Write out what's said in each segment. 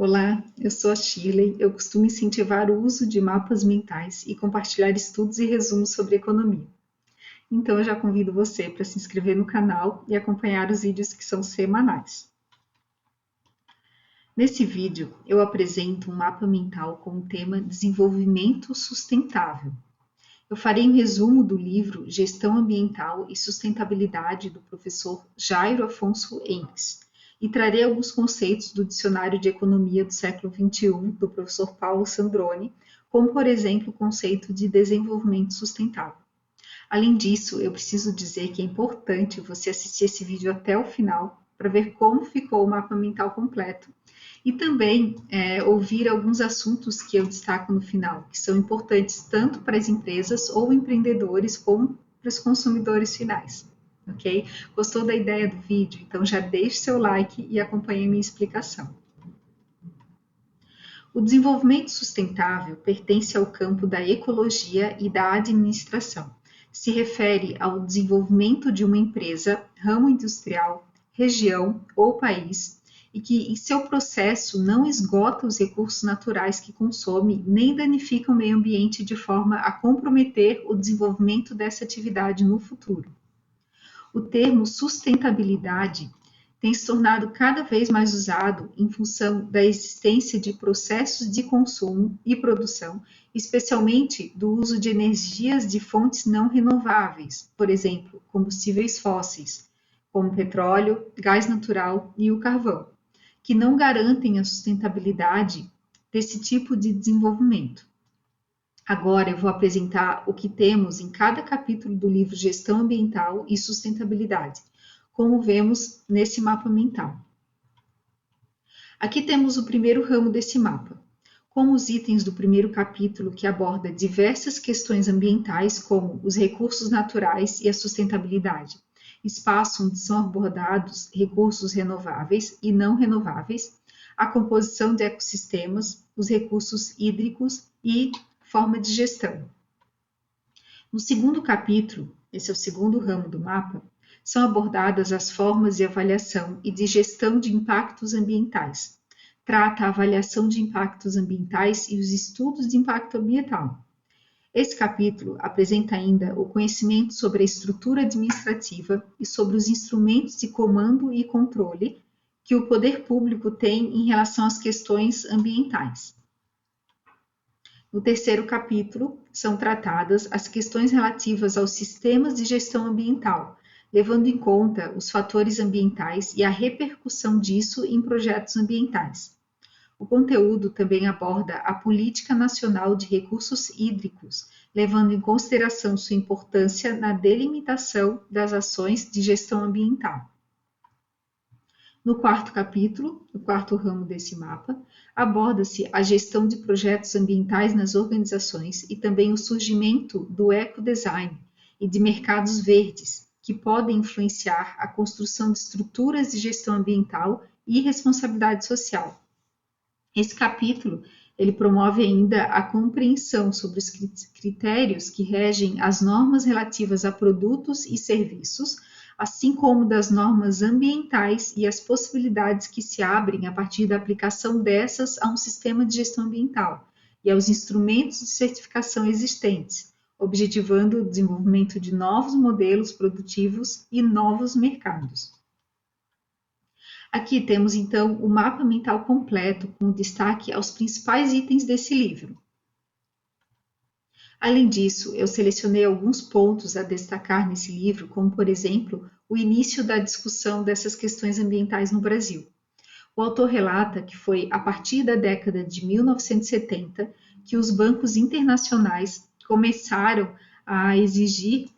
Olá, eu sou a Shirley. Eu costumo incentivar o uso de mapas mentais e compartilhar estudos e resumos sobre economia. Então, eu já convido você para se inscrever no canal e acompanhar os vídeos que são semanais. Nesse vídeo, eu apresento um mapa mental com o tema Desenvolvimento Sustentável. Eu farei um resumo do livro Gestão Ambiental e Sustentabilidade do professor Jairo Afonso Henriques e trarei alguns conceitos do Dicionário de Economia do século XXI do professor Paulo Sandroni, como, por exemplo, o conceito de desenvolvimento sustentável. Além disso, eu preciso dizer que é importante você assistir esse vídeo até o final para ver como ficou o mapa mental completo e também ouvir alguns assuntos que eu destaco no final, que são importantes tanto para as empresas ou empreendedores como para os consumidores finais. Ok? Gostou da ideia do vídeo? Então já deixe seu like e acompanhe a minha explicação. O desenvolvimento sustentável pertence ao campo da ecologia e da administração. Se refere ao desenvolvimento de uma empresa, ramo industrial, região ou país, e que em seu processo não esgota os recursos naturais que consome, nem danifica o meio ambiente de forma a comprometer o desenvolvimento dessa atividade no futuro. O termo sustentabilidade tem se tornado cada vez mais usado em função da existência de processos de consumo e produção, especialmente do uso de energias de fontes não renováveis, por exemplo, combustíveis fósseis, como petróleo, gás natural e o carvão, que não garantem a sustentabilidade desse tipo de desenvolvimento. Agora eu vou apresentar o que temos em cada capítulo do livro Gestão Ambiental e Sustentabilidade, como vemos nesse mapa mental. Aqui temos o primeiro ramo desse mapa, como os itens do primeiro capítulo que aborda diversas questões ambientais, como os recursos naturais e a sustentabilidade, espaço onde são abordados recursos renováveis e não renováveis, a composição de ecossistemas, os recursos hídricos e forma de gestão. No segundo capítulo, esse é o segundo ramo do mapa, são abordadas as formas de avaliação e de gestão de impactos ambientais. Trata a avaliação de impactos ambientais e os estudos de impacto ambiental. Esse capítulo apresenta ainda o conhecimento sobre a estrutura administrativa e sobre os instrumentos de comando e controle que o poder público tem em relação às questões ambientais. No terceiro capítulo, são tratadas as questões relativas aos sistemas de gestão ambiental, levando em conta os fatores ambientais e a repercussão disso em projetos ambientais. O conteúdo também aborda a Política Nacional de Recursos Hídricos, levando em consideração sua importância na delimitação das ações de gestão ambiental. No quarto capítulo, o quarto ramo desse mapa, aborda-se a gestão de projetos ambientais nas organizações e também o surgimento do ecodesign e de mercados verdes, que podem influenciar a construção de estruturas de gestão ambiental e responsabilidade social. Esse capítulo ele promove ainda a compreensão sobre os critérios que regem as normas relativas a produtos e serviços, assim como das normas ambientais e as possibilidades que se abrem a partir da aplicação dessas a um sistema de gestão ambiental e aos instrumentos de certificação existentes, objetivando o desenvolvimento de novos modelos produtivos e novos mercados. Aqui temos então o mapa mental completo, com destaque aos principais itens desse livro. Além disso, eu selecionei alguns pontos a destacar nesse livro, como, por exemplo, o início da discussão dessas questões ambientais no Brasil. O autor relata que foi a partir da década de 1970 que os bancos internacionais começaram a exigir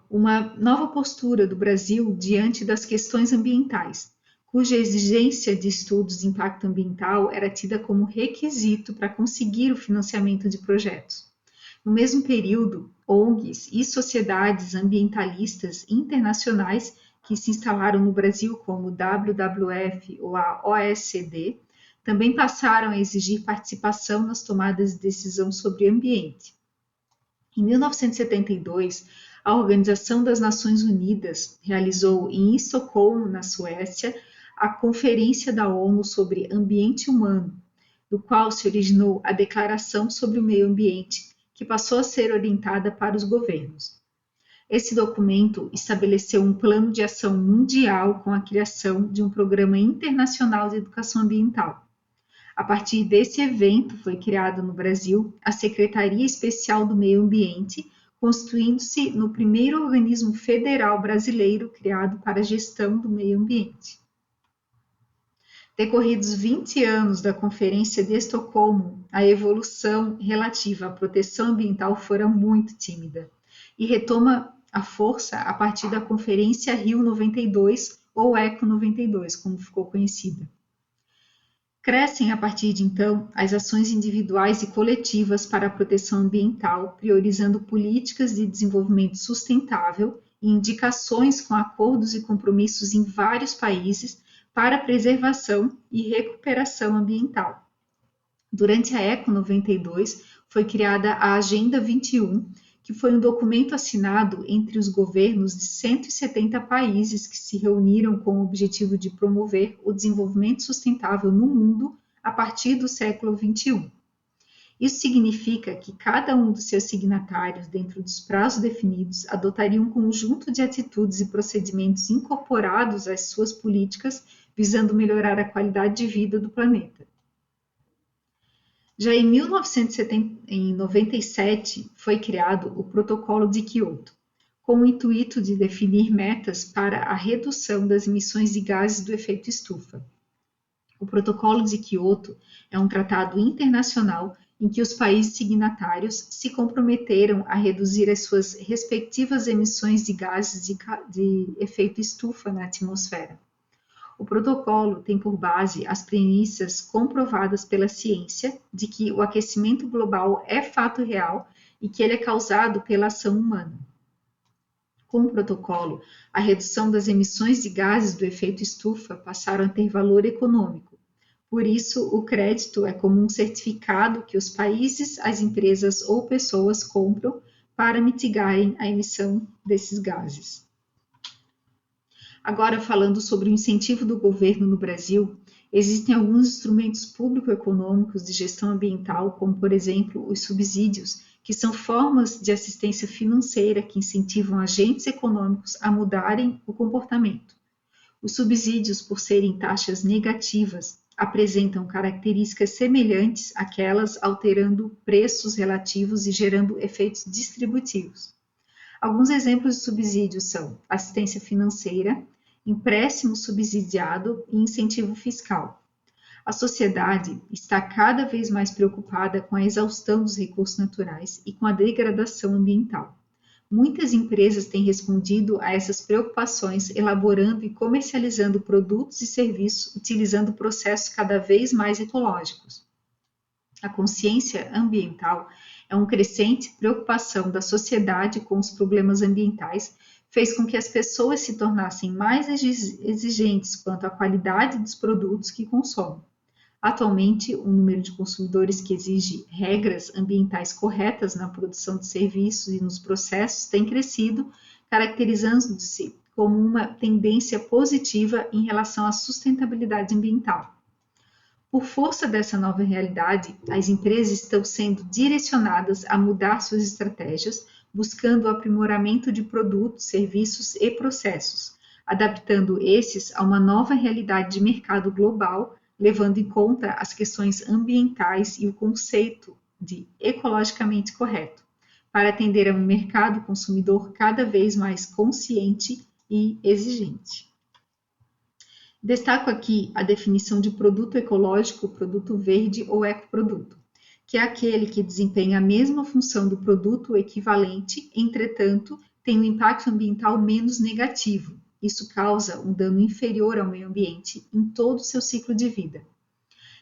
uma nova postura do Brasil diante das questões ambientais, cuja exigência de estudos de impacto ambiental era tida como requisito para conseguir o financiamento de projetos. No mesmo período, ONGs e sociedades ambientalistas internacionais que se instalaram no Brasil, como o WWF ou a OECD, também passaram a exigir participação nas tomadas de decisão sobre ambiente. Em 1972, a Organização das Nações Unidas realizou em Estocolmo, na Suécia, a Conferência da ONU sobre Ambiente Humano, do qual se originou a Declaração sobre o Meio Ambiente, que passou a ser orientada para os governos. Esse documento estabeleceu um plano de ação mundial com a criação de um programa internacional de educação ambiental. A partir desse evento, foi criada no Brasil a Secretaria Especial do Meio Ambiente, constituindo-se no primeiro organismo federal brasileiro criado para a gestão do meio ambiente. Decorridos 20 anos da Conferência de Estocolmo, a evolução relativa à proteção ambiental fora muito tímida e retoma a força a partir da Conferência Rio 92 ou ECO 92, como ficou conhecida. Crescem a partir de então as ações individuais e coletivas para a proteção ambiental, priorizando políticas de desenvolvimento sustentável e indicações com acordos e compromissos em vários países para a preservação e recuperação ambiental. Durante a ECO 92, foi criada a Agenda 21, que foi um documento assinado entre os governos de 170 países que se reuniram com o objetivo de promover o desenvolvimento sustentável no mundo a partir do século 21. Isso significa que cada um dos seus signatários, dentro dos prazos definidos, adotaria um conjunto de atitudes e procedimentos incorporados às suas políticas, visando melhorar a qualidade de vida do planeta. Já em 1997, foi criado o Protocolo de Quioto, com o intuito de definir metas para a redução das emissões de gases do efeito estufa. O Protocolo de Quioto é um tratado internacional em que os países signatários se comprometeram a reduzir as suas respectivas emissões de gases de efeito estufa na atmosfera. O protocolo tem por base as premissas comprovadas pela ciência de que o aquecimento global é fato real e que ele é causado pela ação humana. Com o protocolo, a redução das emissões de gases do efeito estufa passaram a ter valor econômico. Por isso, o crédito é como um certificado que os países, as empresas ou pessoas compram para mitigarem a emissão desses gases. Agora, falando sobre o incentivo do governo no Brasil, existem alguns instrumentos público-econômicos de gestão ambiental, como, por exemplo, os subsídios, que são formas de assistência financeira que incentivam agentes econômicos a mudarem o comportamento. Os subsídios, por serem taxas negativas, apresentam características semelhantes àquelas, alterando preços relativos e gerando efeitos distributivos. Alguns exemplos de subsídios são assistência financeira, empréstimo subsidiado e incentivo fiscal. A sociedade está cada vez mais preocupada com a exaustão dos recursos naturais e com a degradação ambiental. Muitas empresas têm respondido a essas preocupações elaborando e comercializando produtos e serviços utilizando processos cada vez mais ecológicos. A consciência ambiental é uma crescente preocupação da sociedade com os problemas ambientais, fez com que as pessoas se tornassem mais exigentes quanto à qualidade dos produtos que consomem. Atualmente, o número de consumidores que exige regras ambientais corretas na produção de serviços e nos processos tem crescido, caracterizando-se como uma tendência positiva em relação à sustentabilidade ambiental. Por força dessa nova realidade, as empresas estão sendo direcionadas a mudar suas estratégias, buscando o aprimoramento de produtos, serviços e processos, adaptando esses a uma nova realidade de mercado global, levando em conta as questões ambientais e o conceito de ecologicamente correto, para atender a um mercado consumidor cada vez mais consciente e exigente. Destaco aqui a definição de produto ecológico, produto verde ou ecoproduto, que é aquele que desempenha a mesma função do produto equivalente, entretanto, tem um impacto ambiental menos negativo. Isso causa um dano inferior ao meio ambiente em todo o seu ciclo de vida.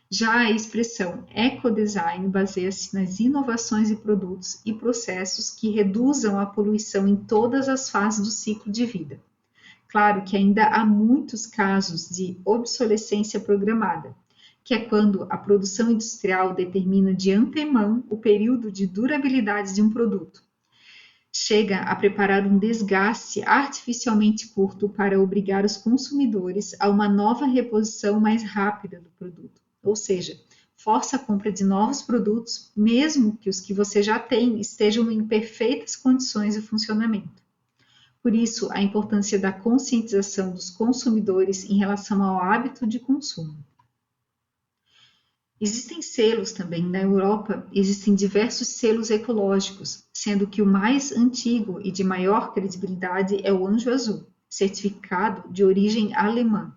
Já a expressão ecodesign baseia-se nas inovações de produtos e processos que reduzam a poluição em todas as fases do ciclo de vida. Claro que ainda há muitos casos de obsolescência programada, que é quando a produção industrial determina de antemão o período de durabilidade de um produto. chega a preparar um desgaste artificialmente curto para obrigar os consumidores a uma nova reposição mais rápida do produto. Ou seja, força a compra de novos produtos, mesmo que os que você já tem estejam em perfeitas condições de funcionamento. Por isso, a importância da conscientização dos consumidores em relação ao hábito de consumo. Existem selos também. Na Europa, existem diversos selos ecológicos, sendo que o mais antigo e de maior credibilidade é o Anjo Azul, certificado de origem alemã.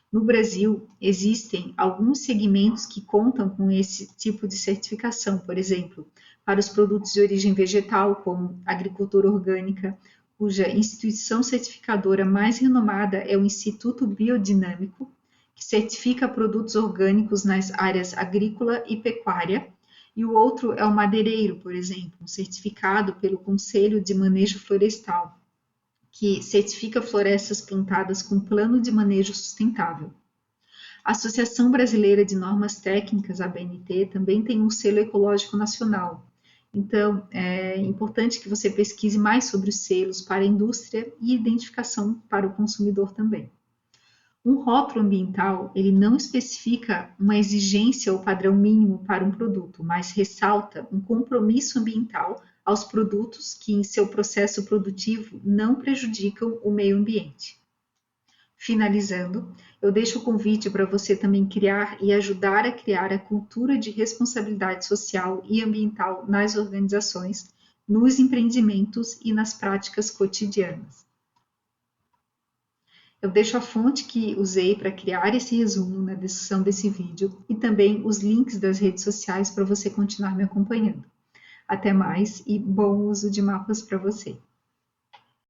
No Brasil, existem alguns segmentos que contam com esse tipo de certificação, por exemplo, para os produtos de origem vegetal, como agricultura orgânica, cuja instituição certificadora mais renomada é o Instituto Biodinâmico, que certifica produtos orgânicos nas áreas agrícola e pecuária, e o outro é o madeireiro, por exemplo, certificado pelo Conselho de Manejo Florestal, que certifica florestas plantadas com plano de manejo sustentável. A Associação Brasileira de Normas Técnicas, a ABNT, também tem um selo ecológico nacional. Então, é importante que você pesquise mais sobre os selos para a indústria e identificação para o consumidor também. Um rótulo ambiental, ele não especifica uma exigência ou padrão mínimo para um produto, mas ressalta um compromisso ambiental aos produtos que, em seu processo produtivo, não prejudicam o meio ambiente. Finalizando, eu deixo o convite para você também criar e ajudar a criar a cultura de responsabilidade social e ambiental nas organizações, nos empreendimentos e nas práticas cotidianas. Eu deixo a fonte que usei para criar esse resumo na descrição desse vídeo e também os links das redes sociais para você continuar me acompanhando. Até mais e bom uso de mapas para você!